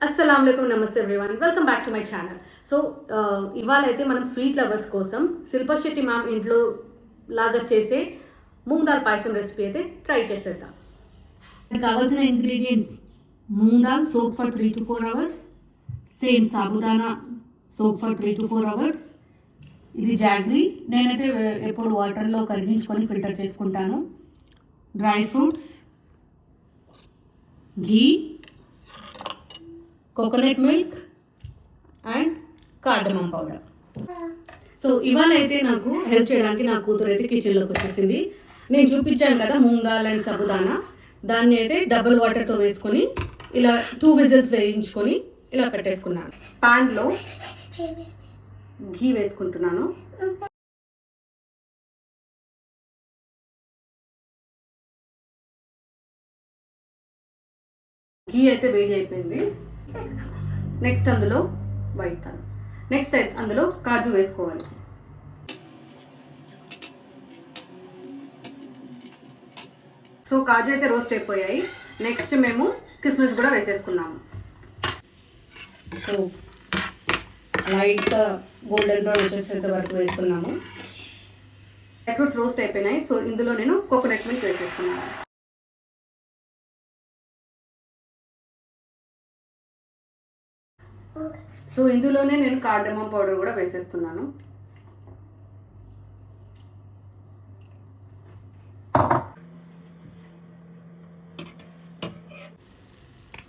అస్సలాముఅలైకుం, నమస్తే everyone, welcome back to my channel. So ఇవాళ అయితే మనం స్వీట్ లవర్స్ కోసం శిల్పా శెట్టి మ్యామ్ ఇంట్లో లాగా చేసే మూంగ్ దాల్ పాయసం రెసిపీ అయితే ట్రై చేసేద్దాం. కావాల్సిన ingredients: moong dal soak for 3 to 4 hours, same sabudana soak for 3 to 4 hours. ఇది జాగ్రీ, నేనైతే ఎప్పుడు వాటర్లో కరిగించుకొని ఫిల్టర్ చేసుకుంటాను. Dry fruits, ghee, coconut milk and cardamom powder. So ఇవాళ అయితే నాకు హెల్ప్ చేయడానికి నా కూతురు అయితే కిచెన్లోకి వచ్చేసింది. నేను చూపించాను కదా మూంగ్ దాల్ అండ్ సాబుదానా, దాన్ని అయితే డబుల్ వాటర్తో వేసుకొని ఇలా 2 విజిల్స్ వేయించుకొని ఇలా పెట్టేసుకున్నాను. పాన్లో ఘీ వేసుకుంటున్నాను. ఘీ అయితే వేడి అయిపోయింది. నెక్స్ట్ అందులో అందులో కాజు వేసుకోవాలి. సో కాజు అయితే రోస్ట్ అయిపోయాయి. నెక్స్ట్ మేము కిస్మిస్ కూడా వేసేసుకున్నాము. సో లైట్ గోల్డెన్ బ్రౌన్ వచ్చేసేంత వరకు వేసుకున్నాము. డ్రై ఫ్రూట్స్ రోస్ట్ అయిపోయినాయి. సో ఇందులో నేను కోకోనట్ మిల్క్ వేసేసుకున్నాను. సో ఇందులోనే నేను కార్డమమ్ పౌడర్ కూడా వేసేస్తున్నాను.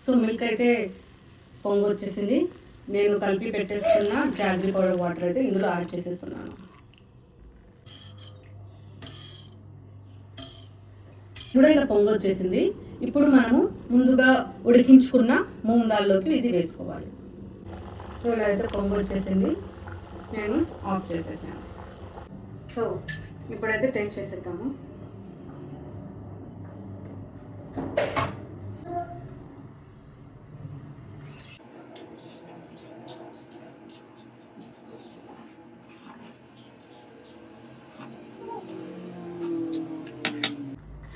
సో మిల్క్ అయితే పొంగు వచ్చేసింది. నేను కలిపి పెట్టేసుకున్న జాగ్రీ పౌడర్ వాటర్ అయితే ఇందులో యాడ్ చేసేస్తున్నాను. ఇప్పుడు ఇలా పొంగు వచ్చేసింది. ఇప్పుడు మనము ముందుగా ఉడికించుకున్న మూంగ్ దాల్లోకి ఇది వేసుకోవాలి. సో ఇలా అయితే పొంగు వచ్చేసింది. నేను ఆఫ్ చేసేసాను. సో ఇప్పుడైతే టేస్ట్ చేసేద్దాము.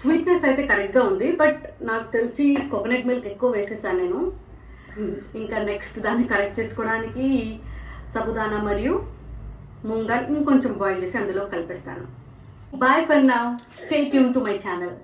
స్వీట్నెస్ అయితే కరెక్ట్గా ఉంది, బట్ నాకు తెలిసి కోకోనట్ మిల్క్ ఎక్కువ వేసేసాను నేను. ఇంకా నెక్స్ట్ దాన్ని కరెక్ట్ చేసుకోవడానికి సాబుదానా మరియు మూంగ్ దాల్ ఇంకొంచెం బాయిల్ చేసి అందులో కలిపేస్తాను. Bye for now, stay tuned to my channel.